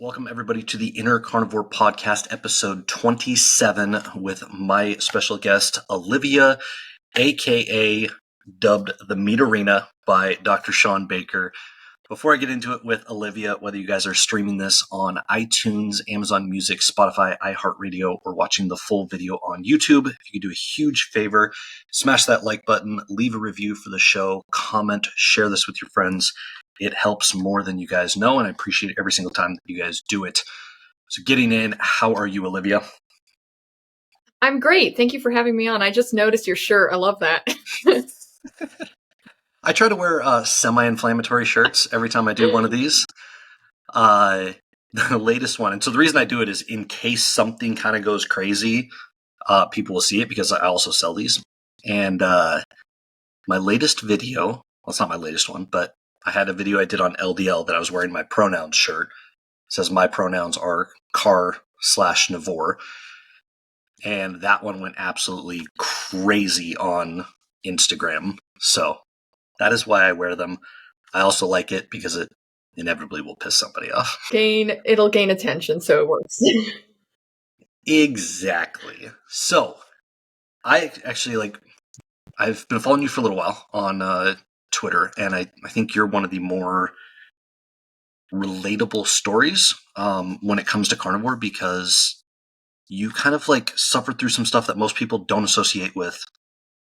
Welcome, everybody, to the Inner Carnivore Podcast, episode 27, with my special guest, Olyveya, a.k.a. dubbed the Meatarina by Dr. Sean Baker. Before I get into it with Olyveya, whether you guys are streaming this on iTunes, Amazon Music, Spotify, iHeartRadio, or watching the full video on YouTube, if you could do a huge favor, smash that like button, leave a review for the show, comment, share this with your friends. It helps more than you guys know, and I appreciate it every single time that you guys do it. So getting in, how are you, Olyveya? I'm great. Thank you for having me on. I just noticed your shirt. I love that. I try to wear semi-inflammatory shirts every time I do one of these. The latest one, and so the reason I do it is in case something kind of goes crazy, people will see it because I also sell these. And my latest video, well, it's not my latest one, but I had a video I did on LDL that I was wearing my pronouns shirt. It says my pronouns are car/Nivore. And that one went absolutely crazy on Instagram. So that is why I wear them. I also like it because it inevitably will piss somebody off. It'll gain attention, so it works. Exactly. So I actually I've been following you for a little while on Twitter, and I think you're one of the more relatable stories when it comes to carnivore, because you kind of suffered through some stuff that most people don't associate with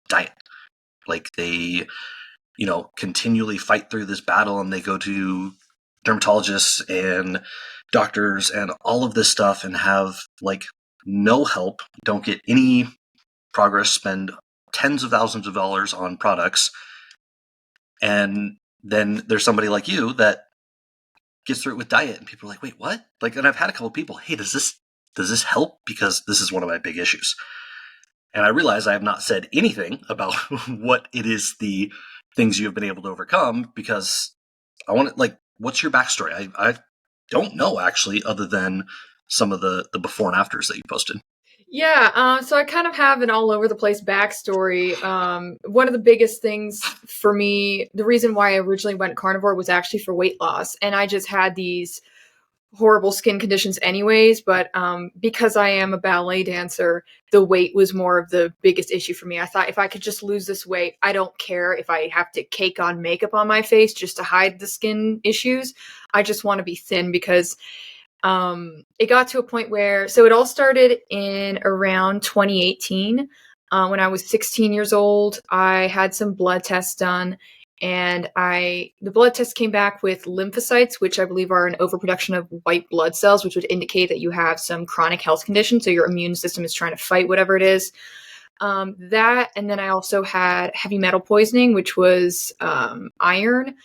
diet. They, continually fight through this battle, and they go to dermatologists and doctors and all of this stuff and have no help, don't get any progress, spend tens of thousands of dollars on products. And then there's somebody like you that gets through it with diet, and people are like, wait, what? And I've had a couple of people, hey, does this help? Because this is one of my big issues. And I realize I have not said anything about what it is, the things you have been able to overcome, because I want to, what's your backstory? I don't know, actually, other than some of the before and afters that you posted. Yeah, so I kind of have an all over the place backstory. One of the biggest things for me, the reason why I originally went carnivore was actually for weight loss. And I just had these horrible skin conditions anyways, but because I am a ballet dancer, the weight was more of the biggest issue for me. I thought if I could just lose this weight, I don't care if I have to cake on makeup on my face just to hide the skin issues. I just want to be thin, because it got to a point where, so it all started in around 2018. When I was 16 years old, I had some blood tests done, and the blood test came back with lymphocytes, which I believe are an overproduction of white blood cells, which would indicate that you have some chronic health condition. So your immune system is trying to fight whatever it is. That, and then I also had heavy metal poisoning, which was iron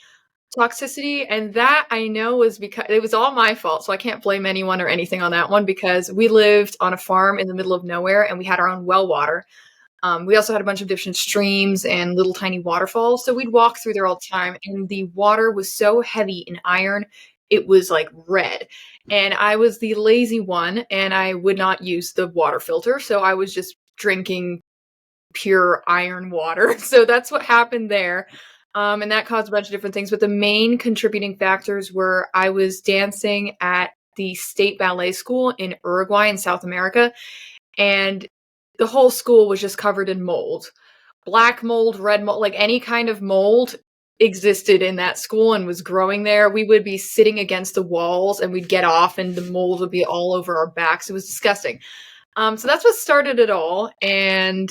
toxicity. And that I know was because it was all my fault. So I can't blame anyone or anything on that one, because we lived on a farm in the middle of nowhere and we had our own well water. We also had a bunch of different streams and little tiny waterfalls. So we'd walk through there all the time, and the water was so heavy in iron, it was like red. And I was the lazy one, and I would not use the water filter. So I was just drinking pure iron water. So that's what happened there. And that caused a bunch of different things. But the main contributing factors were I was dancing at the state ballet school in Uruguay in South America. And the whole school was just covered in mold. Black mold, red mold, any kind of mold existed in that school and was growing there. We would be sitting against the walls and we'd get off and the mold would be all over our backs. It was disgusting. So that's what started it all. And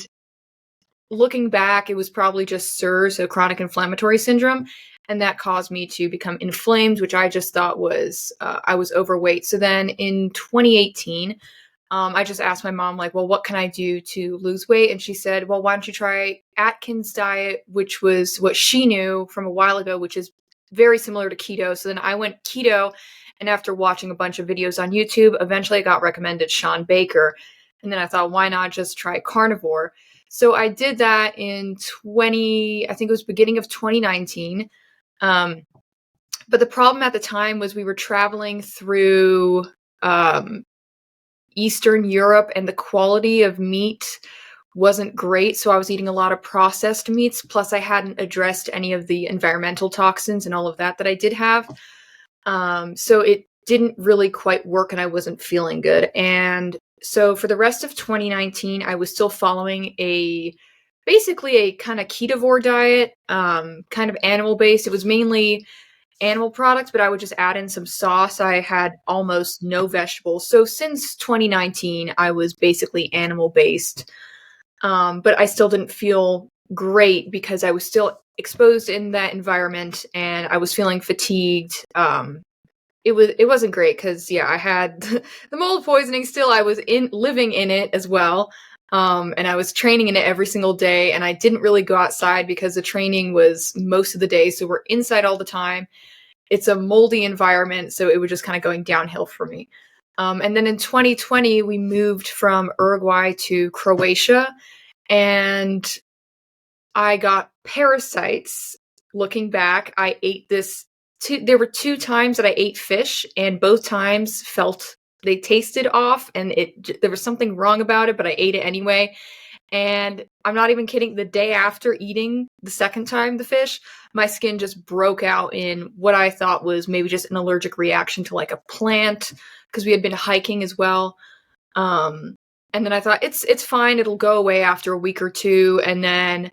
looking back, it was probably just CIR, so chronic inflammatory syndrome. And that caused me to become inflamed, which I just thought was, I was overweight. So then in 2018, I just asked my mom, well, what can I do to lose weight? And she said, well, why don't you try Atkins diet, which was what she knew from a while ago, which is very similar to keto. So then I went keto, and after watching a bunch of videos on YouTube, eventually I got recommended Sean Baker. And then I thought, why not just try carnivore? So I did that in I think it was beginning of 2019. But the problem at the time was we were traveling through Eastern Europe, and the quality of meat wasn't great. So I was eating a lot of processed meats. Plus I hadn't addressed any of the environmental toxins and all of that I did have. So didn't really quite work and I wasn't feeling good. And so for the rest of 2019, I was still following basically a kind of ketovore diet, kind of animal based. It was mainly animal products, but I would just add in some sauce. I had almost no vegetables. So since 2019, I was basically animal based. But I still didn't feel great because I was still exposed in that environment and I was feeling fatigued. It wasn't great because I had the mold poisoning still. I was living in it as well. And I was training in it every single day, and I didn't really go outside because the training was most of the day. So we're inside all the time. It's a moldy environment, so it was just kind of going downhill for me. And then in 2020, we moved from Uruguay to Croatia, and I got parasites. Looking back, I ate this. There were 2 times that I ate fish, and both times they tasted off, and there was something wrong about it, but I ate it anyway. And I'm not even kidding. The day after eating the second time the fish, my skin just broke out in what I thought was maybe just an allergic reaction to like a plant, because we had been hiking as well. And then I thought it's fine. It'll go away after a week or two. And then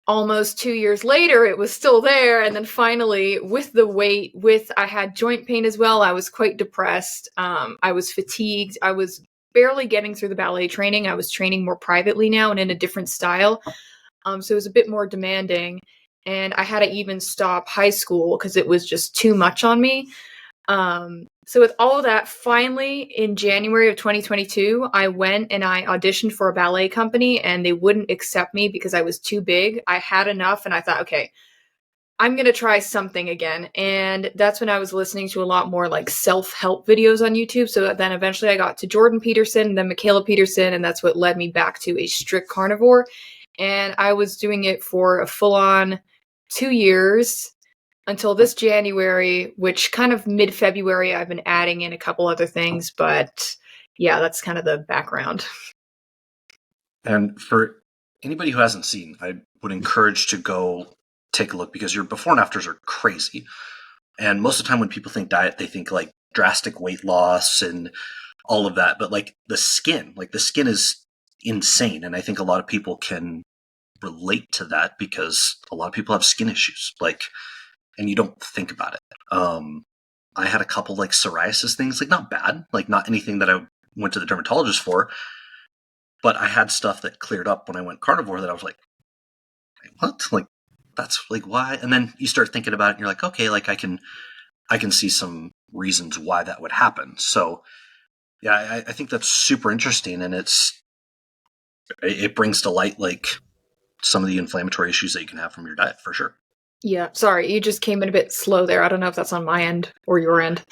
almost 2 years later, it was still there. And then finally, with the weight, I had joint pain as well. I was quite depressed. I was fatigued. I was barely getting through the ballet training. I was training more privately now and in a different style. So it was a bit more demanding. And I had to even stop high school because it was just too much on me. So with all of that, finally in January of 2022, I went and I auditioned for a ballet company and they wouldn't accept me because I was too big. I had enough and I thought, okay, I'm going to try something again. And that's when I was listening to a lot more like self-help videos on YouTube. So then eventually I got to Jordan Peterson and then Michaela Peterson. And that's what led me back to a strict carnivore. And I was doing it for a full-on 2 years until this January, which kind of mid-February, I've been adding in a couple other things. But yeah, that's kind of the background. And for anybody who hasn't seen, I would encourage to go take a look because your before and afters are crazy. And most of the time when people think diet, they think like drastic weight loss and all of that. But like the skin is insane. And I think a lot of people can relate to that because a lot of people have skin issues. And you don't think about it. I had a couple like psoriasis things, like not bad, like not anything that I went to the dermatologist for, but I had stuff that cleared up when I went carnivore that I was like, what? Like, that's like why? And then you start thinking about it and you're like, okay, like I can see some reasons why that would happen. So yeah, I think that's super interesting. And it brings to light like some of the inflammatory issues that you can have from your diet for sure. Yeah, sorry, you just came in a bit slow there. I don't know if that's on my end or your end.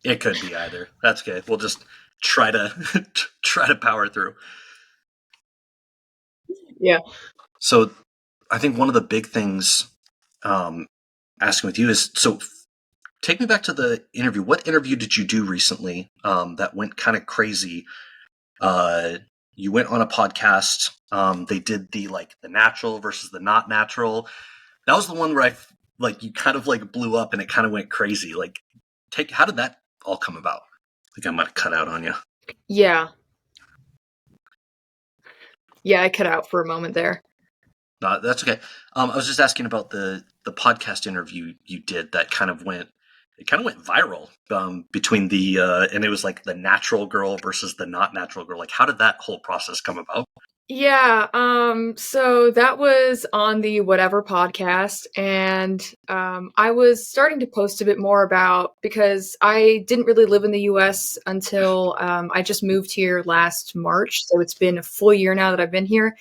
It could be either. That's okay. We'll just try to power through. Yeah. So I think one of the big things asking with you is, so take me back to the interview. What interview did you do recently that went kind of crazy? You went on a podcast. They did the natural versus the not natural. That was the one where you kind of like blew up and it kind of went crazy. How did that all come about? I think I might have cut out on you. Yeah. Yeah, I cut out for a moment there. No, that's okay. I was just asking about the podcast interview you did that kind of went viral between and it was like the natural girl versus the not natural girl. Like, how did that whole process come about? Yeah, so that was on the Whatever podcast, and I was starting to post a bit more about, because I didn't really live in the US until I just moved here last March, so it's been a full year now that I've been here.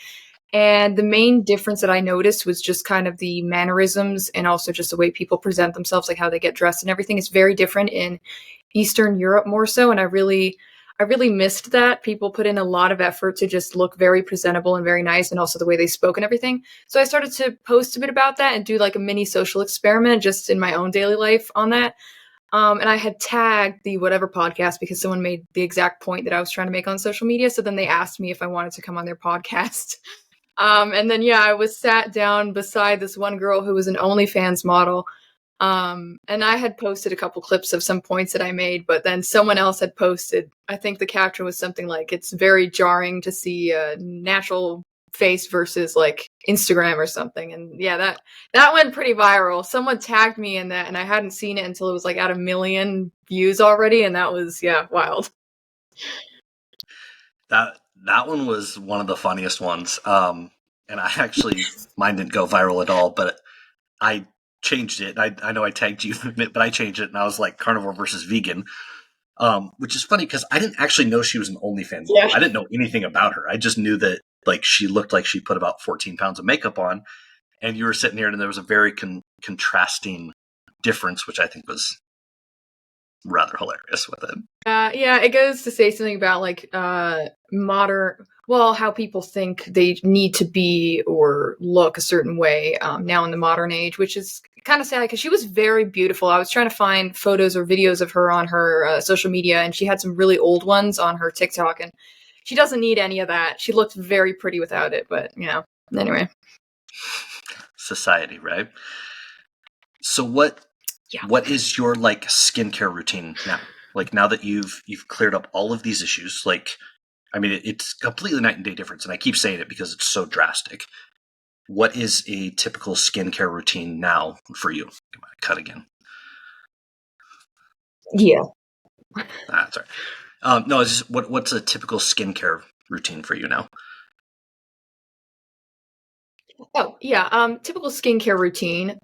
And the main difference that I noticed was just kind of the mannerisms and also just the way people present themselves, like how they get dressed and everything. It's very different in Eastern Europe more so, and I really missed that. People put in a lot of effort to just look very presentable and very nice, and also the way they spoke and everything. So I started to post a bit about that and do like a mini social experiment just in my own daily life on that. And I had tagged the Whatever podcast because someone made the exact point that I was trying to make on social media. So then they asked me if I wanted to come on their podcast. And then, I was sat down beside this one girl who was an OnlyFans model. And I had posted a couple clips of some points that I made, but then someone else had posted, I think the caption was something like, it's very jarring to see a natural face versus like Instagram or something. And yeah, that went pretty viral. Someone tagged me in that and I hadn't seen it until it was like at 1 million views already. And that was, yeah, wild. That one was one of the funniest ones. And I actually, mine didn't go viral at all, but I changed it. I know I tagged you in it, but I changed it and I was like carnivore versus vegan, which is funny because I didn't actually know she was an OnlyFans. Yeah. I didn't know anything about her. I just knew that like she looked like she put about 14 pounds of makeup on, and you were sitting here and there was a very contrasting difference, which I think was rather hilarious with it. Yeah, it goes to say something about like modern, well, how people think they need to be or look a certain way now in the modern age, which is kind of sad because she was very beautiful. I was trying to find photos or videos of her on her social media, and she had some really old ones on her TikTok, and she doesn't need any of that. She looked very pretty without it, but anyway. Society, right? So what is your like skincare routine now? Like now that you've cleared up all of these issues, like, I mean, it's completely night and day difference. And I keep saying it because it's so drastic. What is a typical skincare routine now for you? Cut again. Yeah. Sorry. No, it's just, what's a typical skincare routine for you now? Oh, yeah. Typical skincare routine.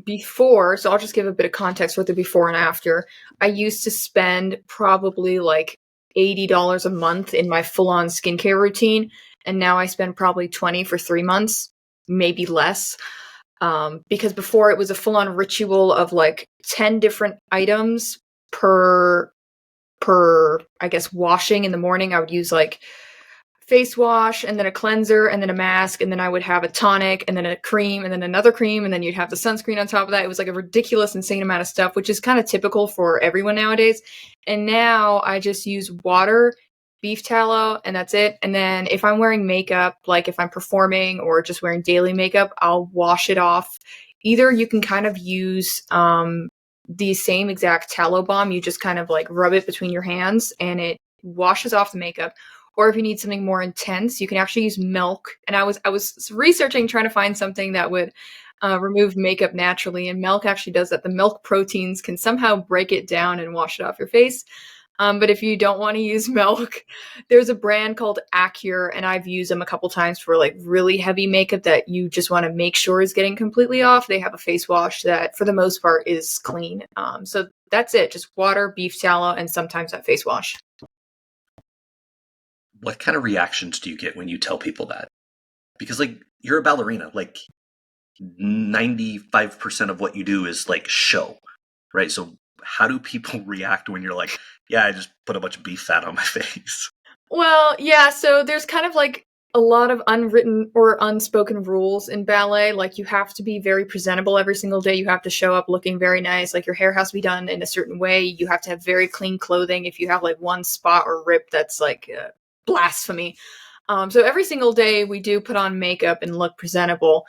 Before, so I'll just give a bit of context with the before and after. I used to spend probably like $80 a month in my full-on skincare routine, and now I spend probably 20 for 3 months, maybe less. Because before it was a full-on ritual of like 10 different items per I guess washing in the morning. I would use like face wash and then a cleanser and then a mask, and then I would have a tonic and then a cream and then another cream, and then you'd have the sunscreen on top of that. It was like a ridiculous, insane amount of stuff, which is kind of typical for everyone nowadays. And now I just use water, beef tallow, and that's it. And then if I'm wearing makeup, like if I'm performing or just wearing daily makeup, I'll wash it off. Either you can kind of use the same exact tallow balm, you just kind of like rub it between your hands and it washes off the makeup. Or if you need something more intense, you can actually use milk. And I was researching, trying to find something that would remove makeup naturally, and milk actually does that. The milk proteins can somehow break it down and wash it off your face. But if you don't want to use milk, there's a brand called Acure, and I've used them a couple times for like really heavy makeup that you just want to make sure is getting completely off. They have a face wash that, for the most part, is clean. So that's it. Just water, beef tallow, and sometimes that face wash. What kind of reactions do you get when you tell people that? Because like you're a ballerina, like 95% of what you do is like show, right? So how do people react when you're like, yeah, I just put a bunch of beef fat on my face? Well, yeah, so there's kind of like a lot of unwritten or unspoken rules in ballet. Like you have to be very presentable every single day. You have to show up looking very nice. Like your hair has to be done in a certain way. You have to have very clean clothing. If you have like one spot or rip, that's like blasphemy. So every single day we do put on makeup and look presentable.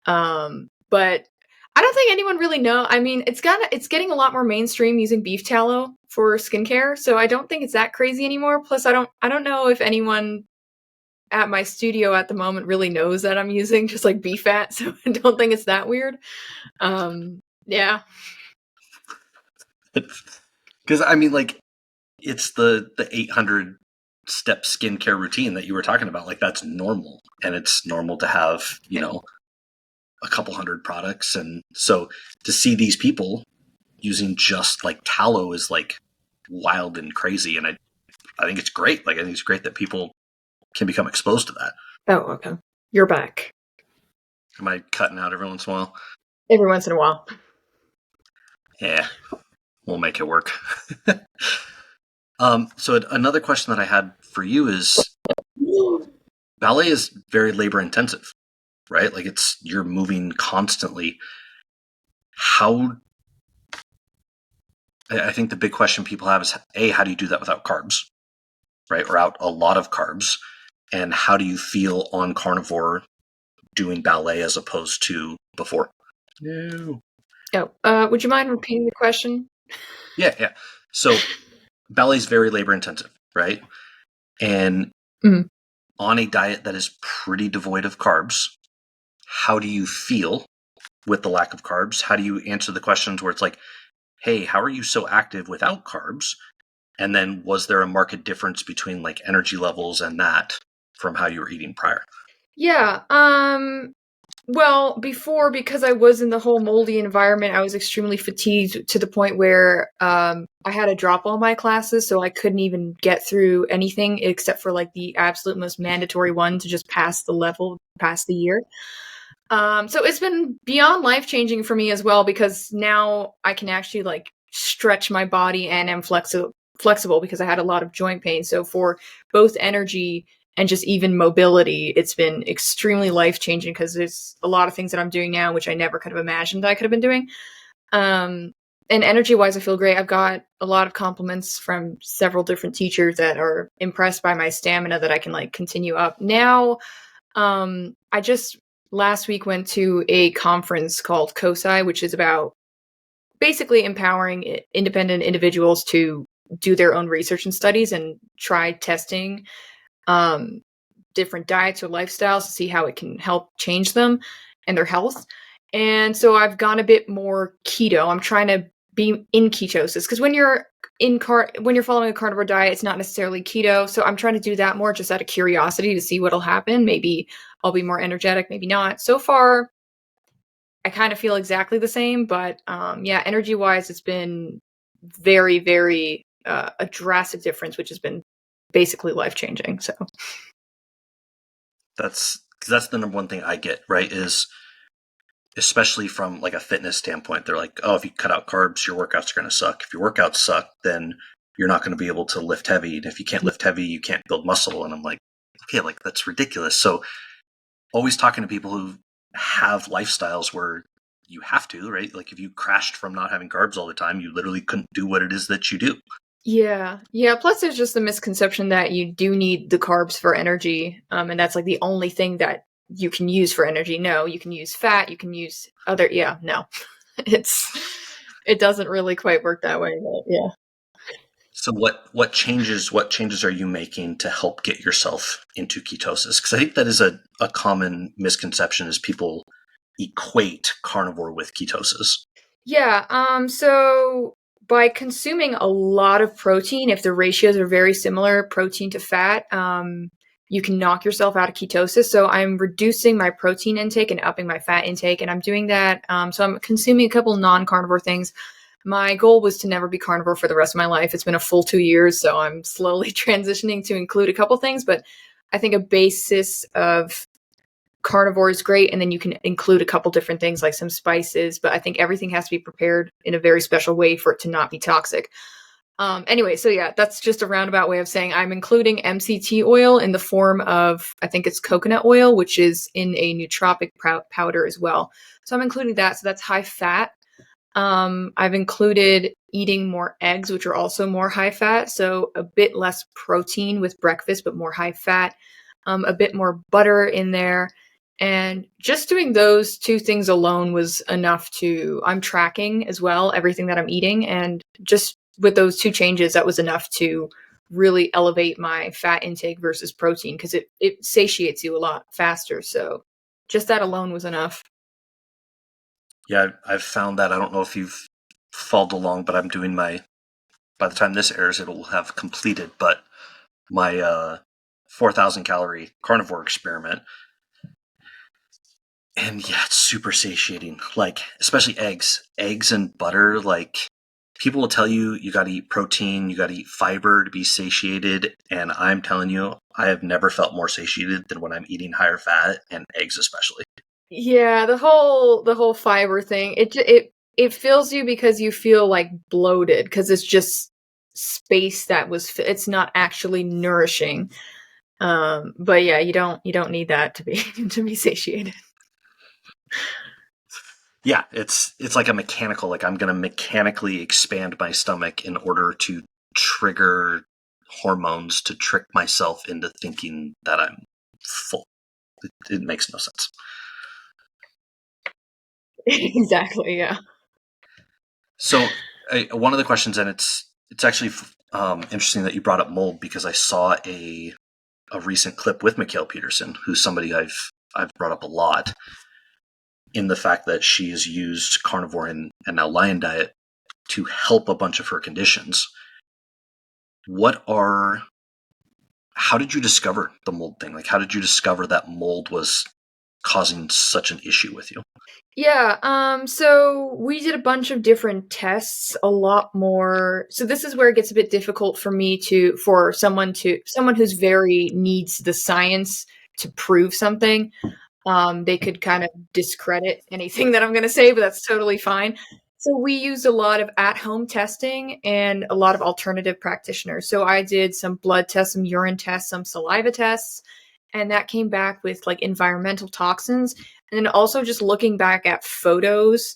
But I don't think anyone really know. I mean, it's getting a lot more mainstream using beef tallow for skincare, so I don't think it's that crazy anymore. Plus, I don't know if anyone at my studio at the moment really knows that I'm using just like beef fat, so I don't think it's that weird. Yeah. Because I mean, like, it's the 800 step skincare routine that you were talking about. Like that's normal, and it's normal to have a couple hundred products, and so to see these people using just like tallow is like wild and crazy, and I think it's great. Like I think it's great that people can become exposed to that. Oh, okay. You're back. Am I cutting out every once in a while? Every once in a while. Yeah, we'll make it work. So another question that I had for you is, ballet is very labor intensive, right? Like you're moving constantly. I think the big question people have is, how do you do that without carbs, right? Or out a lot of carbs? And how do you feel on carnivore doing ballet as opposed to before? No. Would you mind repeating the question? Yeah. So ballet is very labor intensive, right? And on a diet that is pretty devoid of carbs, how do you feel with the lack of carbs? How do you answer the questions where it's like, hey, how are you so active without carbs? And then was there a marked difference between like energy levels and that from how you were eating prior? Yeah. Well, before, because I was in the whole moldy environment, I was extremely fatigued to the point where I had to drop all my classes, so I couldn't even get through anything except for like the absolute most mandatory one to just pass the level, pass the year. So it's been beyond life-changing for me as well, because now I can actually like stretch my body and am flexible because I had a lot of joint pain. So for both energy and just even mobility, it's been extremely life-changing because there's a lot of things that I'm doing now which I never could have imagined I could have been doing. And energy-wise, I feel great. I've got a lot of compliments from several different teachers that are impressed by my stamina that I can like continue up. Now, I just last week went to a conference called COSI, which is about basically empowering independent individuals to do their own research and studies and try testing different diets or lifestyles to see how it can help change them and their health. And so I've gone a bit more keto. I'm trying to be in ketosis because when you're when you're following a carnivore diet, it's not necessarily keto. So I'm trying to do that more just out of curiosity to see what'll happen. Maybe I'll be more energetic, maybe not. So far, I kind of feel exactly the same, but yeah, energy wise, it's been very, very a drastic difference, which has been basically life changing. So That's the number one thing I get, right? Is especially from like a fitness standpoint, they're like, oh, if you cut out carbs, your workouts are going to suck. If your workouts suck, then you're not going to be able to lift heavy. And if you can't lift heavy, you can't build muscle. And I'm like, okay, like that's ridiculous. So always talking to people who have lifestyles where you have to, right? Like if you crashed from not having carbs all the time, you literally couldn't do what it is that you do. yeah, yeah. Plus, there's just the misconception that you do need the carbs for energy, and that's like the only thing that you can use for energy. No, you can use fat. You can use other. Yeah, no, it's it doesn't really quite work that way. But yeah. So what changes are you making to help get yourself into ketosis? Because I think that is a common misconception is people equate carnivore with ketosis. Yeah, so by consuming a lot of protein, if the ratios are very similar, protein to fat, you can knock yourself out of ketosis. So I'm reducing my protein intake and upping my fat intake, and I'm doing that. So I'm consuming a couple non-carnivore things. My goal was to never be carnivore for the rest of my life. It's been a full 2 years, so I'm slowly transitioning to include a couple things, but I think a basis of carnivore is great, and then you can include a couple different things like some spices, but I think everything has to be prepared in a very special way for it to not be toxic. Anyway, so yeah, that's just a roundabout way of saying I'm including MCT oil in the form of, I think it's coconut oil, which is in a nootropic powder as well. So I'm including that. So that's high fat. I've included eating more eggs, which are also more high fat. So a bit less protein with breakfast, but more high fat. A bit more butter in there. And just doing those two things alone was enough to, I'm tracking as well everything that I'm eating. And just with those two changes, that was enough to really elevate my fat intake versus protein because it satiates you a lot faster. So just that alone was enough. Yeah, I've found that. I don't know if you've followed along, but I'm doing by the time this airs, it'll have completed, but my 4,000 calorie carnivore experiment. And yeah, it's super satiating. Like, especially eggs and butter. Like, people will tell you, you got to eat protein, you got to eat fiber to be satiated. And I'm telling you, I have never felt more satiated than when I'm eating higher fat and eggs, especially. Yeah, the whole fiber thing, it fills you because you feel like bloated because it's just space that was it's not actually nourishing. But yeah, you don't need that to be to be satiated. Yeah, it's like a mechanical, like I'm going to mechanically expand my stomach in order to trigger hormones to trick myself into thinking that I'm full. It makes no sense. Exactly, yeah. So one of the questions, and it's actually interesting that you brought up mold, because I saw a recent clip with Mikhail Peterson, who's somebody I've brought up a lot, in the fact that she has used carnivore and now lion diet to help a bunch of her conditions. How did you discover the mold thing? Like, how did you discover that mold was causing such an issue with you? Yeah, so we did a bunch of different tests, a lot more. So this is where it gets a bit difficult for me for someone who's very needs the science to prove something. They could kind of discredit anything that I'm going to say, but that's totally fine. So we used a lot of at-home testing and a lot of alternative practitioners. So I did some blood tests, some urine tests, some saliva tests, and that came back with like environmental toxins. And then also just looking back at photos,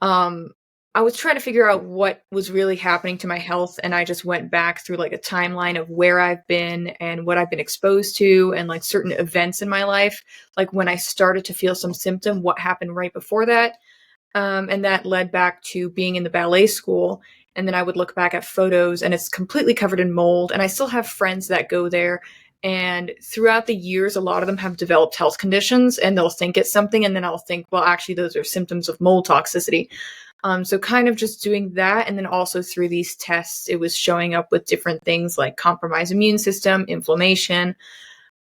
um, I was trying to figure out what was really happening to my health, and I just went back through like a timeline of where I've been and what I've been exposed to and like certain events in my life. Like when I started to feel some symptom, what happened right before that. And that led back to being in the ballet school. And then I would look back at photos and it's completely covered in mold. And I still have friends that go there. And throughout the years, a lot of them have developed health conditions and they'll think it's something. And then I'll think, well, actually, those are symptoms of mold toxicity. So kind of just doing that. And then also through these tests, it was showing up with different things like compromised immune system, inflammation.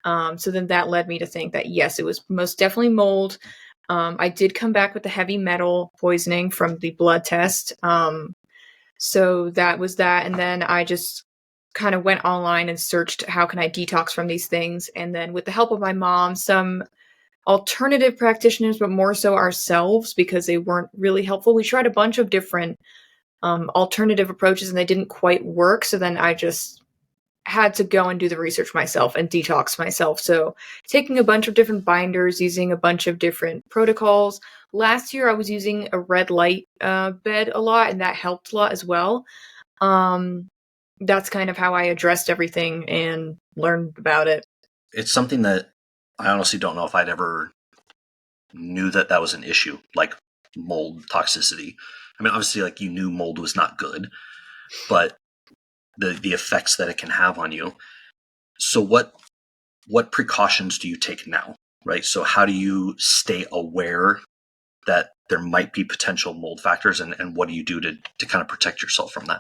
So then that led me to think that, yes, it was most definitely mold. I did come back with the heavy metal poisoning from the blood test. So that was that. And then I just kind of went online and searched how can I detox from these things. And then with the help of my mom, some alternative practitioners, but more so ourselves because they weren't really helpful. We tried a bunch of different alternative approaches and they didn't quite work. So then I just had to go and do the research myself and detox myself. So taking a bunch of different binders, using a bunch of different protocols. Last year I was using a red light bed a lot and that helped a lot as well. That's kind of how I addressed everything and learned about it. It's something that I honestly don't know if I'd ever knew that was an issue, like mold toxicity. I mean, obviously, like, you knew mold was not good, but the effects that it can have on you. So what precautions do you take now, right? So how do you stay aware that there might be potential mold factors, and what do you do to kind of protect yourself from that?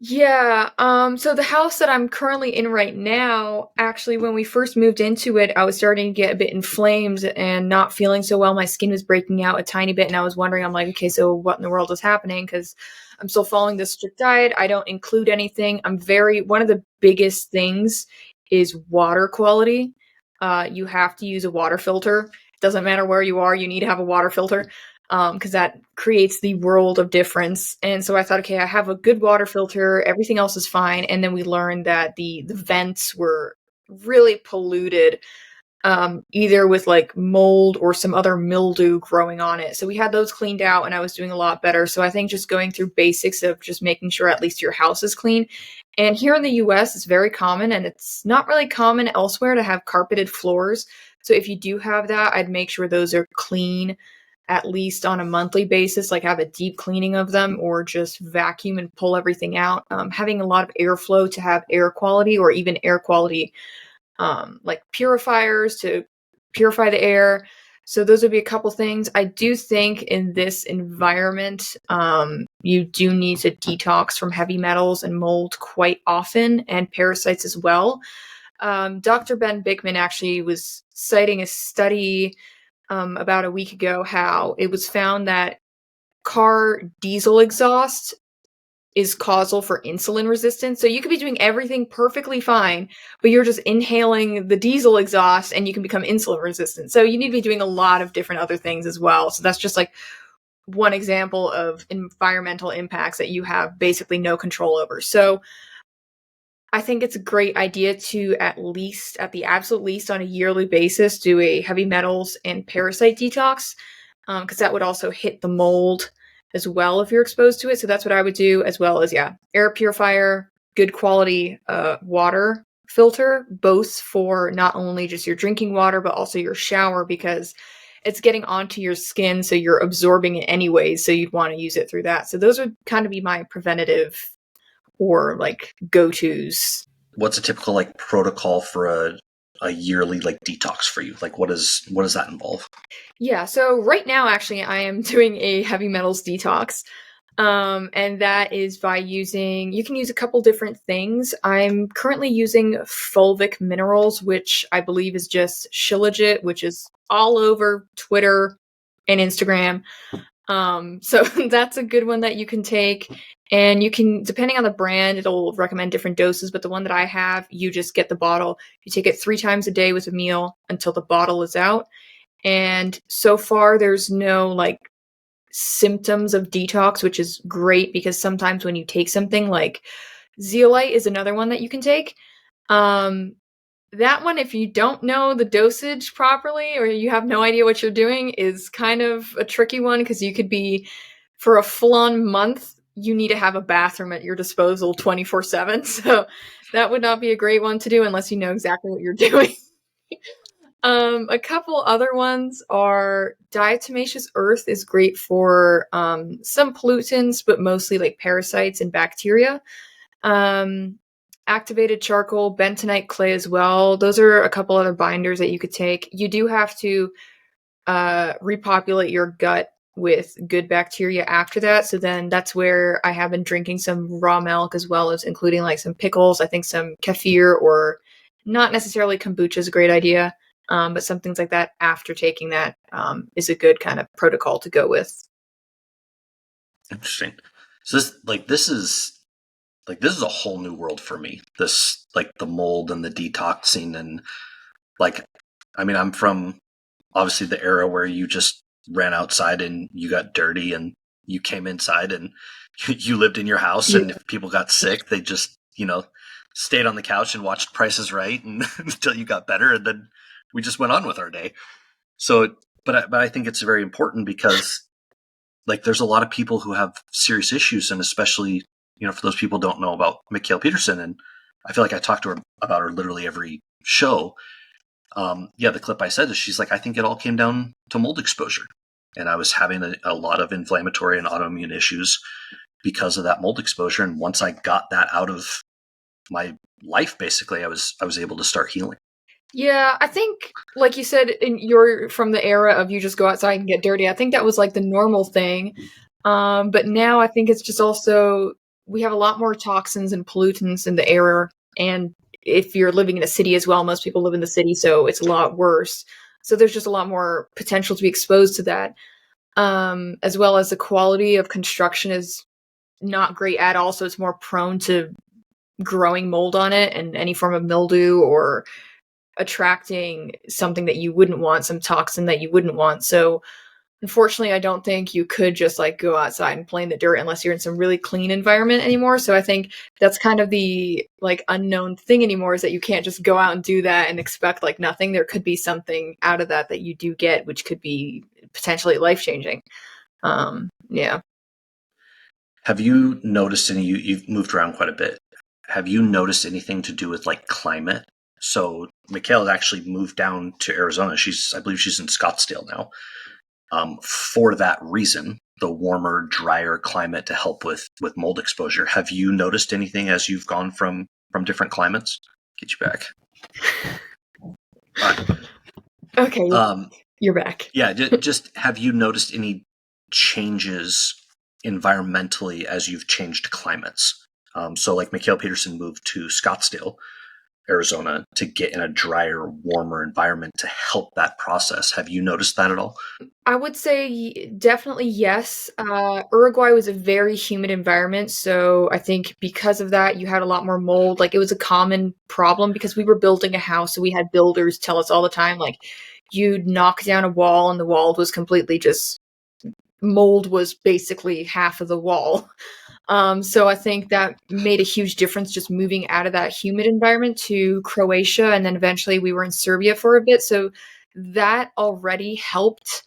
Yeah, so the house that I'm currently in right now, actually, when we first moved into it, I was starting to get a bit inflamed and not feeling so well. My skin was breaking out a tiny bit, and I was wondering, I'm like, okay, so what in the world is happening? Because I'm still following this strict diet. I don't include anything. One of the biggest things is water quality. You have to use a water filter. It doesn't matter where you are, you need to have a water filter because that creates the world of difference. And so I thought, okay, I have a good water filter, everything else is fine. And then we learned that the vents were really polluted, either with like mold or some other mildew growing on it. So we had those cleaned out and I was doing a lot better. So I think just going through basics of just making sure at least your house is clean. And here in the US, it's very common and it's not really common elsewhere to have carpeted floors. So if you do have that, I'd make sure those are clean at least on a monthly basis, like have a deep cleaning of them or just vacuum and pull everything out. Having a lot of airflow to have air quality or even air quality, like purifiers to purify the air. So those would be a couple things. I do think in this environment, you do need to detox from heavy metals and mold quite often and parasites as well. Dr. Ben Bickman actually was citing a study about a week ago how it was found that car diesel exhaust is causal for insulin resistance. So you could be doing everything perfectly fine, but you're just inhaling the diesel exhaust and you can become insulin resistant. So you need to be doing a lot of different other things as well. So that's just like one example of environmental impacts that you have basically no control over. So I think it's a great idea to at the absolute least on a yearly basis, do a heavy metals and parasite detox, because that would also hit the mold as well if you're exposed to it. So that's what I would do, as well as, yeah, air purifier, good quality water filter, both for not only just your drinking water, but also your shower, because it's getting onto your skin, so you're absorbing it anyways, so you'd want to use it through that. So those would kind of be my preventative or like go-tos. What's a typical like protocol for a yearly like detox for you? Like what does that involve? Yeah, so right now actually I am doing a heavy metals detox. And that is by you can use a couple different things. I'm currently using fulvic minerals, which I believe is just Shilajit, which is all over Twitter and Instagram. So that's a good one that you can take. And you can, depending on the brand, it'll recommend different doses. But the one that I have, you just get the bottle. You take it 3 times a day with a meal until the bottle is out. And so far, there's no like symptoms of detox, which is great because sometimes when you take something like zeolite is another one that you can take. That one, if you don't know the dosage properly or you have no idea what you're doing, is kind of a tricky one because you could be, for a full-on month, you need to have a bathroom at your disposal 24/7. So that would not be a great one to do unless you know exactly what you're doing. A couple other ones are diatomaceous earth is great for some pollutants, but mostly like parasites and bacteria. Activated charcoal, bentonite clay as well. Those are a couple other binders that you could take. You do have to repopulate your gut with good bacteria after that. So then that's where I have been drinking some raw milk as well as including like some pickles. I think some kefir or not necessarily kombucha is a great idea. But some things like that after taking that is a good kind of protocol to go with. Interesting. So this is a whole new world for me. This like the mold and the detoxing and like, I mean, I'm from obviously the era where you just ran outside and you got dirty and you came inside and you lived in your house. And if people got sick, they just, stayed on the couch and watched Price is Right and until you got better. And then we just went on with our day. So, but I think it's very important because like there's a lot of people who have serious issues, and especially, for those people who don't know about Mikhail Peterson, and I feel like I talk to her about her literally every show. The clip I said is she's like, I think it all came down to mold exposure. And I was having a lot of inflammatory and autoimmune issues because of that mold exposure. And once I got that out of my life, basically, I was able to start healing. Yeah, I think, like you said, you're from the era of you just go outside and get dirty. I think that was like the normal thing. But now I think it's just also, we have a lot more toxins and pollutants in the air. And if you're living in a city as well, most people live in the city, so it's a lot worse. So there's just a lot more potential to be exposed to that. As well as the quality of construction is not great at all. So it's more prone to growing mold on it and any form of mildew or attracting something that you wouldn't want, some toxin that you wouldn't want. So unfortunately, I don't think you could just like go outside and play in the dirt unless you're in some really clean environment anymore. So I think that's kind of the like unknown thing anymore, is that you can't just go out and do that and expect like nothing. There could be something out of that you do get, which could be potentially life-changing. Yeah. Have you noticed any, you've moved around quite a bit. Have you noticed anything to do with like climate? So Mikhail has actually moved down to Arizona. I believe she's in Scottsdale now. For that reason, the warmer, drier climate to help with mold exposure. Have you noticed anything as you've gone from different climates? Get you back. Right. Okay. You're back. Yeah. Just have you noticed any changes environmentally as you've changed climates? So like Mikhail Peterson moved to Scottsdale, Arizona, to get in a drier, warmer environment to help that process. Have you noticed that at all? I would say definitely yes. Uruguay was a very humid environment, so I think because of that, you had a lot more mold. Like, it was a common problem because we were building a house, so we had builders tell us all the time, like, you'd knock down a wall and the wall was completely just, mold was basically half of the wall. So I think that made a huge difference just moving out of that humid environment to Croatia, and then eventually we were in Serbia for a bit. So that already helped.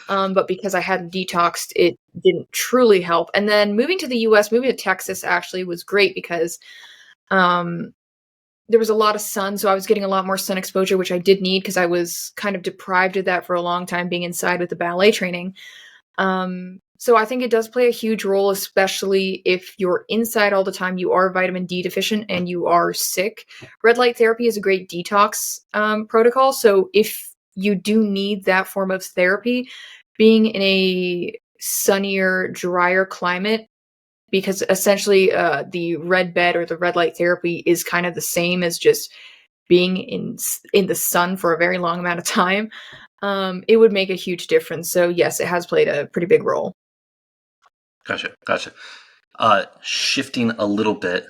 But because I hadn't detoxed, it didn't truly help. And then moving to the US, moving to Texas actually was great because there was a lot of sun, so I was getting a lot more sun exposure, which I did need because I was kind of deprived of that for a long time being inside with the ballet training. So I think it does play a huge role, especially if you're inside all the time, you are vitamin D deficient and you are sick. Red light therapy is a great detox protocol. So if you do need that form of therapy, being in a sunnier, drier climate, because essentially the red bed or the red light therapy is kind of the same as just being in the sun for a very long amount of time, it would make a huge difference. So yes, it has played a pretty big role. Gotcha. Shifting a little bit,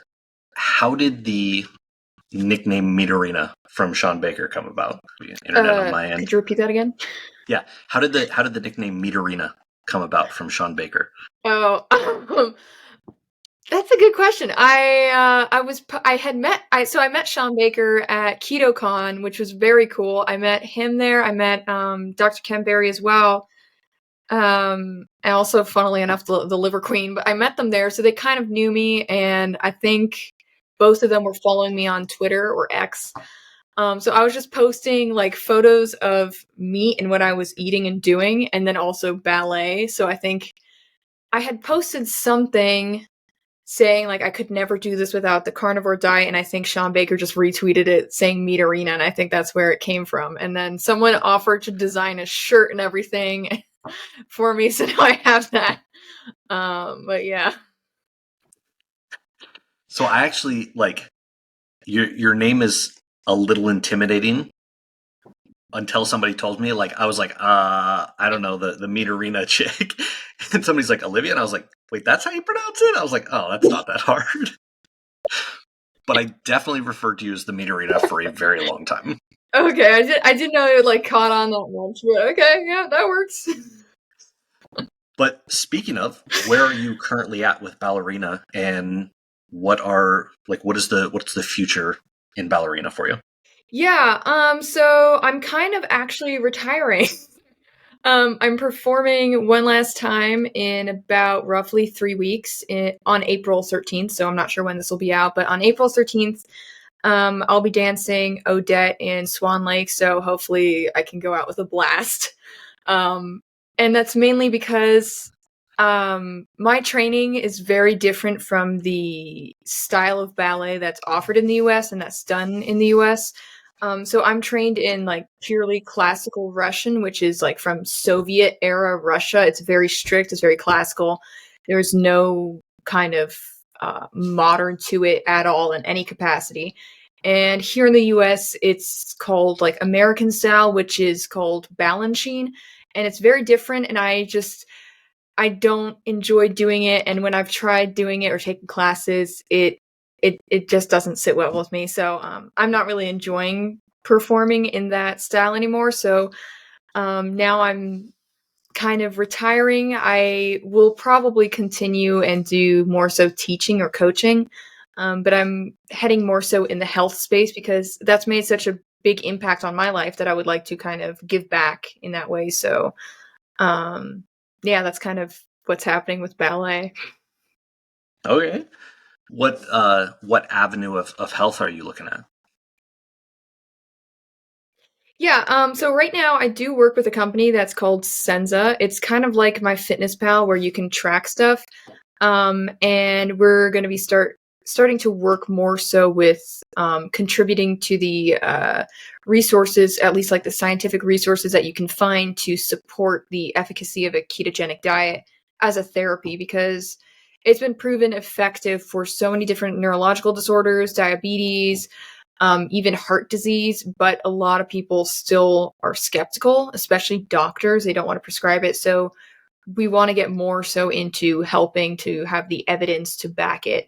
how did the nickname Meatarina from Sean Baker come about? Internet on my end. Could you repeat that again? Yeah. How did the nickname Meatarina come about from Sean Baker? Oh, that's a good question. I met Sean Baker at KetoCon, which was very cool. I met him there. I met Dr. Ken Berry as well. And also, funnily enough, the Liver Queen. But I met them there, so they kind of knew me, and I think both of them were following me on Twitter or X. So I was just posting like photos of meat and what I was eating and doing, and then also ballet. So I think I had posted something saying like I could never do this without the carnivore diet, and I think Sean Baker just retweeted it saying Meatarina, and I think that's where it came from. And then someone offered to design a shirt and everything for me, so now I have that. But yeah. So I actually like your name is a little intimidating until somebody told me. Like I was like, I don't know, the Meatarina chick, and somebody's like Olyveya, and I was like, wait, that's how you pronounce it? I was like, oh, that's not that hard. But I definitely referred to you as the Meatarina for a very long time. Okay, I didn't know it like caught on that much, but okay, yeah, that works. But speaking of, where are you currently at with Ballerina, and what's the future in Ballerina for you? Yeah, so I'm kind of actually retiring. I'm performing one last time in about roughly 3 weeks on April 13th, so I'm not sure when this will be out, but on April 13th, I'll be dancing Odette in Swan Lake, so hopefully I can go out with a blast. And that's mainly because my training is very different from the style of ballet that's offered in the US and that's done in the US. So I'm trained in like purely classical Russian, which is like from Soviet era Russia. It's very strict, it's very classical. There's no kind of modern to it at all in any capacity. And here in the US, it's called like American style, which is called Balanchine. And it's very different. And I don't enjoy doing it. And when I've tried doing it or taking classes, it just doesn't sit well with me. So I'm not really enjoying performing in that style anymore. So now I'm kind of retiring. I will probably continue and do more so teaching or coaching. But I'm heading more so in the health space because that's made such a big impact on my life that I would like to kind of give back in that way. So yeah, that's kind of what's happening with ballet. Okay. What avenue of health are you looking at? Yeah, so right now I do work with a company that's called Senza. It's kind of like my Fitness Pal where you can track stuff. And we're going to be starting to work more so with contributing to the resources, at least like the scientific resources that you can find to support the efficacy of a ketogenic diet as a therapy, because it's been proven effective for so many different neurological disorders, diabetes, even heart disease, but a lot of people still are skeptical, especially doctors. They don't want to prescribe it. So we want to get more so into helping to have the evidence to back it.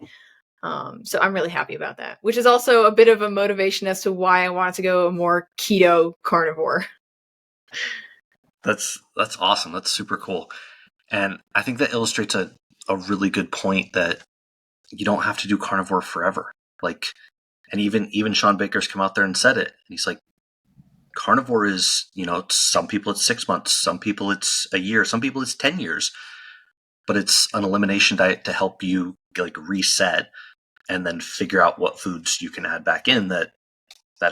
So I'm really happy about that, which is also a bit of a motivation as to why I wanted to go more keto carnivore. That's awesome. That's super cool. And I think that illustrates a really good point that you don't have to do carnivore forever. Like, and even Sean Baker's come out there and said it. He's like, carnivore is, some people it's 6 months, some people it's a year, some people it's 10 years, but it's an elimination diet to help you like reset. and then figure out what foods you can add back in that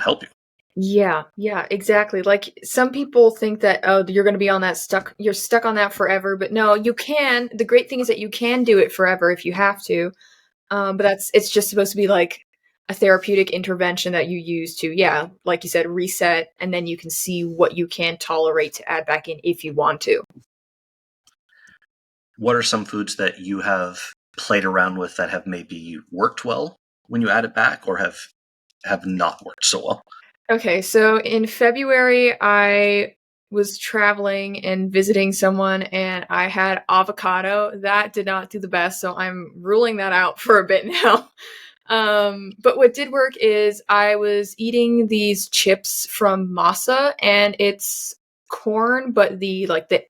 help you. Yeah, exactly. Like some people think that, oh, you're going to be on that you're stuck on that forever, but no, you can. The great thing is that you can do it forever if you have to. But it's just supposed to be like a therapeutic intervention that you use to, yeah, like you said, reset, and then you can see what you can tolerate to add back in if you want to. What are some foods that you have played around with that have maybe worked well when you add it back, or have not worked so well? Okay, so in February, I was traveling and visiting someone, and I had avocado. That did not do the best, so I'm ruling that out for a bit now. But what did work is I was eating these chips from masa, and it's corn, but the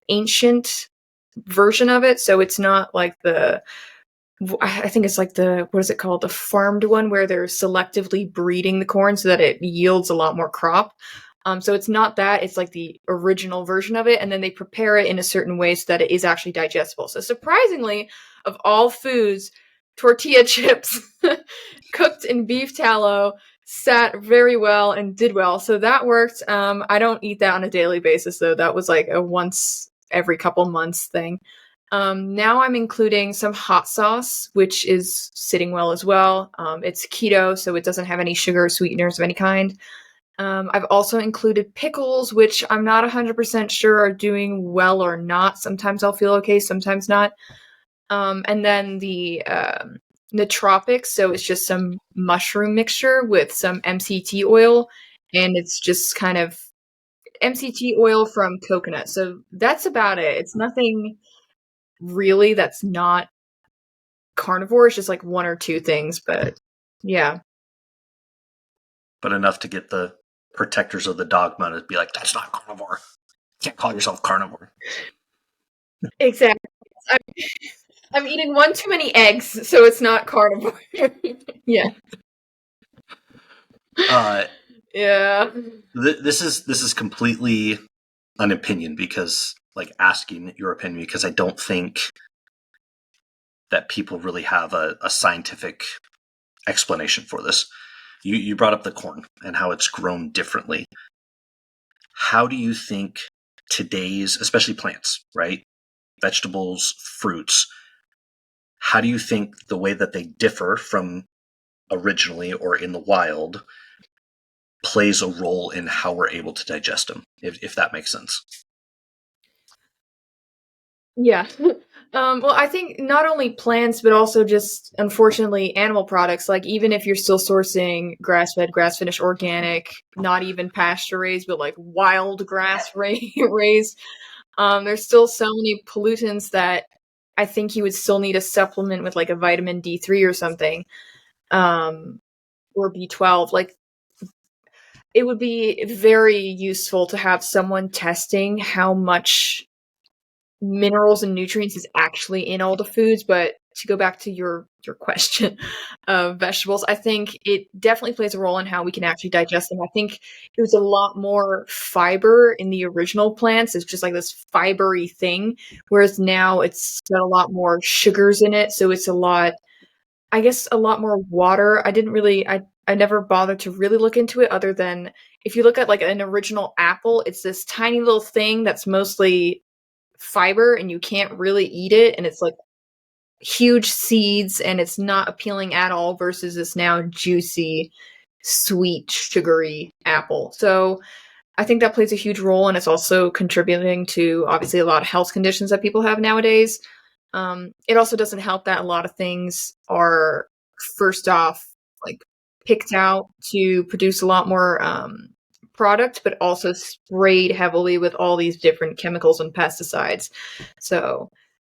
ancient version of it. So it's not like I think it's like what is it called? The farmed one where they're selectively breeding the corn so that it yields a lot more crop. So it's not that, it's like the original version of it. And then they prepare it in a certain way so that it is actually digestible. So surprisingly, of all foods, tortilla chips cooked in beef tallow sat very well and did well. So that worked. I don't eat that on a daily basis though. That was like a once every couple months thing. Now I'm including some hot sauce, which is sitting well as well. It's keto, so it doesn't have any sugar or sweeteners of any kind. I've also included pickles, which I'm not 100% sure are doing well or not. Sometimes I'll feel okay, sometimes not. And then the nootropics, so it's just some mushroom mixture with some MCT oil, and it's just kind of MCT oil from coconut. So that's about it. It's nothing really that's not carnivore. It's just like one or two things, but yeah. But enough to get the protectors of the dogma to be like, that's not carnivore. You can't call yourself carnivore. Exactly. I'm eating one too many eggs, so it's not carnivore. Yeah. Yeah. This is completely an opinion, because like asking your opinion, because I don't think that people really have a scientific explanation for this. You brought up the corn and how it's grown differently. How do you think today's, especially plants, right? Vegetables, fruits, how do you think the way that they differ from originally or in the wild plays a role in how we're able to digest them, if that makes sense? Yeah. Well, I think not only plants, but also just unfortunately animal products. Like even if you're still sourcing grass-fed, grass-finished, organic, not even pasture-raised, but like wild grass raised, there's still so many pollutants that I think you would still need a supplement with like a vitamin D3 or something, or B12. Like it would be very useful to have someone testing how much minerals and nutrients is actually in all the foods. But to go back to your question of vegetables, I think it definitely plays a role in how we can actually digest them. I think it was a lot more fiber in the original plants. It's just like this fibery thing, whereas now it's got a lot more sugars in it, so it's a lot, I guess, a lot more water. I never bothered to really look into it, other than if you look at like an original apple, it's this tiny little thing that's mostly fiber and you can't really eat it, and it's like huge seeds and it's not appealing at all, versus this now juicy, sweet, sugary apple. So I think that plays a huge role, and it's also contributing to obviously a lot of health conditions that people have nowadays. It also doesn't help that a lot of things are first off like picked out to produce a lot more product, but also sprayed heavily with all these different chemicals and pesticides. So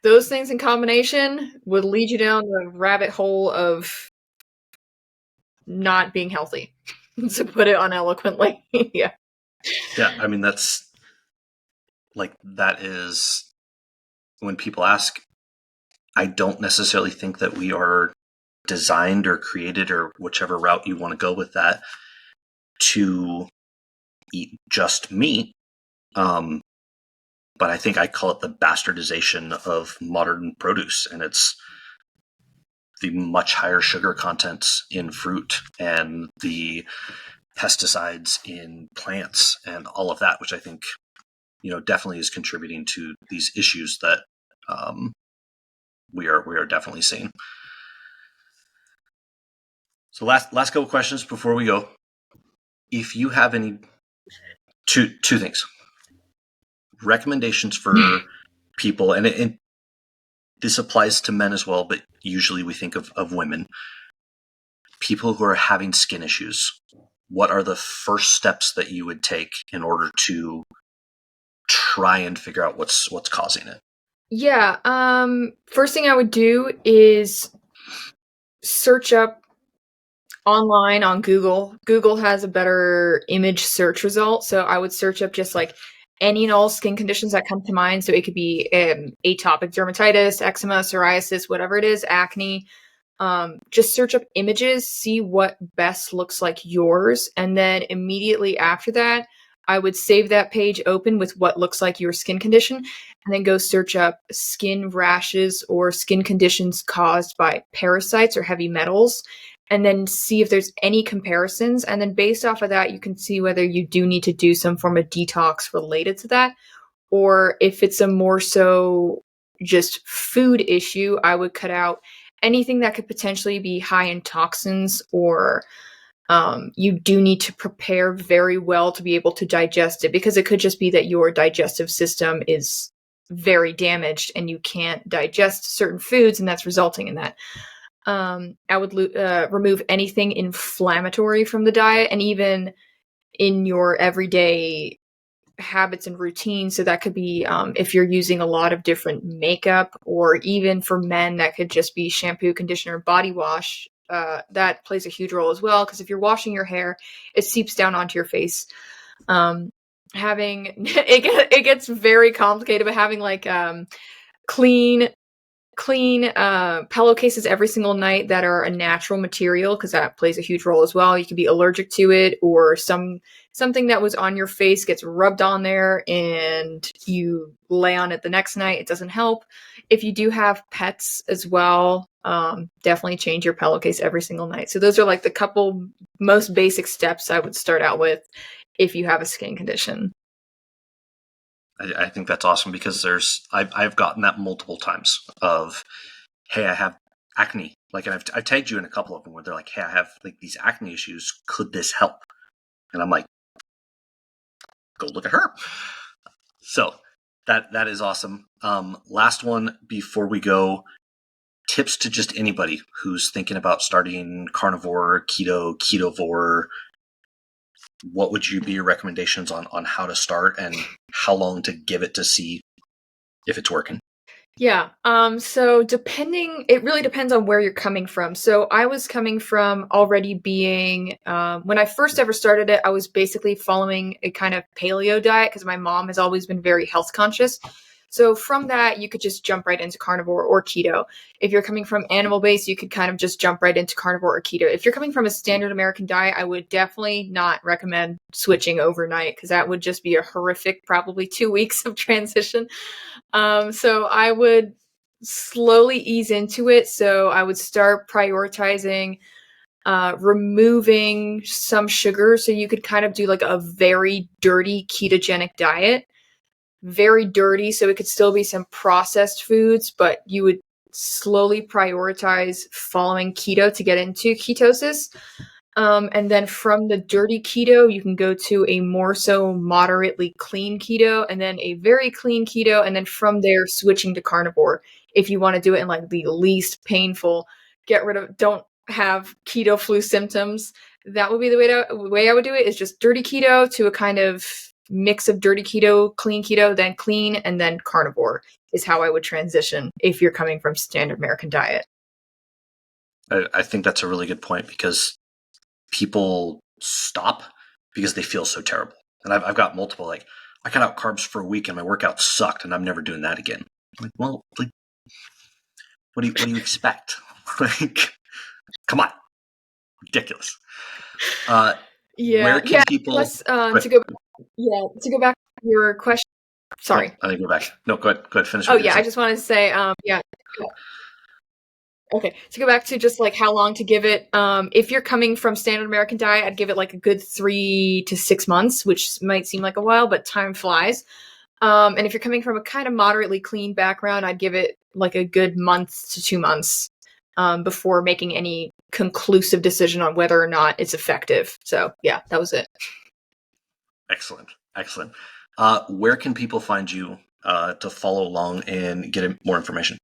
those things in combination would lead you down the rabbit hole of not being healthy, to put it uneloquently. Yeah. Yeah, I mean, that's like, that is, when people ask, I don't necessarily think that we are designed or created, or whichever route you want to go with that, to eat just meat. But I think I call it the bastardization of modern produce, and it's the much higher sugar contents in fruit and the pesticides in plants and all of that, which I think, definitely is contributing to these issues that we are definitely seeing. So last couple questions before we go. If you have any two things, recommendations for people, and this applies to men as well, but usually we think of women, people who are having skin issues, what are the first steps that you would take in order to try and figure out what's causing it? Yeah. First thing I would do is search up online on Google. Google has a better image search result. So I would search up just like any and all skin conditions that come to mind. So it could be atopic dermatitis, eczema, psoriasis, whatever it is, acne. Just search up images, see what best looks like yours. And then immediately after that, I would save that page open with what looks like your skin condition, and then go search up skin rashes or skin conditions caused by parasites or heavy metals, and then see if there's any comparisons. And then based off of that, you can see whether you do need to do some form of detox related to that, or if it's a more so just food issue, I would cut out anything that could potentially be high in toxins, or you do need to prepare very well to be able to digest it, because it could just be that your digestive system is very damaged and you can't digest certain foods, and that's resulting in that. I would remove anything inflammatory from the diet, and even in your everyday habits and routines. So that could be if you're using a lot of different makeup, or even for men, that could just be shampoo, conditioner, body wash. That plays a huge role as well, because if you're washing your hair, it seeps down onto your face. Having it gets very complicated, but having like clean pillowcases every single night that are a natural material, because that plays a huge role as well. You could be allergic to it, or something that was on your face gets rubbed on there and you lay on it the next night. It doesn't help. If you do have pets as well, definitely change your pillowcase every single night. So those are like the couple most basic steps I would start out with if you have a skin condition. I think that's awesome, because I've gotten that multiple times of, hey, I have acne. Like, and I've tagged you in a couple of them where they're like, hey, I have like these acne issues. Could this help? And I'm like, go look at her. So that is awesome. Last one before we go, tips to just anybody who's thinking about starting carnivore, keto, ketovore. What would be your recommendations on how to start and how long to give it to see if it's working? Yeah. So it really depends on where you're coming from. So I was coming from already being, when I first ever started it, I was basically following a kind of paleo diet, because my mom has always been very health conscious. So from that, you could just jump right into carnivore or keto. If you're coming from animal-based, you could kind of just jump right into carnivore or keto. If you're coming from a standard American diet, I would definitely not recommend switching overnight, because that would just be a horrific, probably 2 weeks of transition. So I would slowly ease into it. So I would start prioritizing removing some sugar. So you could kind of do like a very dirty ketogenic diet. Very dirty, so it could still be some processed foods, but you would slowly prioritize following keto to get into ketosis. And then from the dirty keto, you can go to a more so moderately clean keto, and then a very clean keto, and then from there switching to carnivore if you want to do it in like the least painful, don't have keto flu symptoms. That would be the way I would do it, is just dirty keto to a kind of mix of dirty keto, then clean, and then carnivore is how I would transition if you're coming from standard American diet. I think that's a really good point, because people stop because they feel so terrible. And I've got multiple, like, I cut out carbs for a week and my workout sucked and I'm never doing that again. I'm like, well, like, what do you expect? Like, come on. Ridiculous. Where can people... to go back to your question. Sorry. I think we're back. No, go ahead. Finish. Oh yeah, I just wanted to say, Okay, to go back to just like how long to give it, if you're coming from standard American diet, I'd give it like a good 3 to 6 months, which might seem like a while, but time flies. And if you're coming from a kind of moderately clean background, I'd give it like a good month to 2 months before making any conclusive decision on whether or not it's effective. So yeah, that was it. Excellent. Where can people find you to follow along and get more information?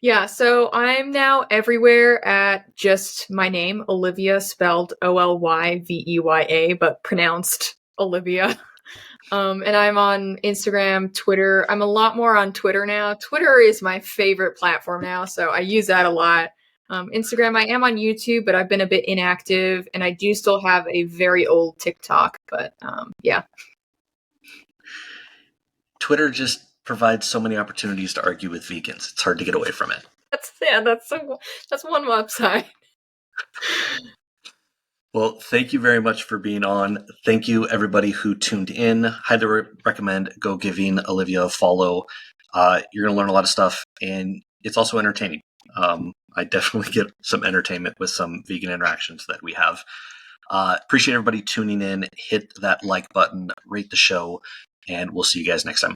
Yeah, so I'm now everywhere at just my name, Olyveya, spelled Olyveya, but pronounced Olyveya. And I'm on Instagram, Twitter. I'm a lot more on Twitter now. Twitter is my favorite platform now, so I use that a lot. Instagram, I am on YouTube, but I've been a bit inactive, and I do still have a very old TikTok, but yeah. Twitter just provides so many opportunities to argue with vegans. It's hard to get away from it. That's one website. Well, thank you very much for being on. Thank you, everybody who tuned in. Highly recommend go giving Olyveya a follow. You're going to learn a lot of stuff, and it's also entertaining. I definitely get some entertainment with some vegan interactions that we have. Appreciate everybody tuning in. Hit that like button, rate the show, and we'll see you guys next time.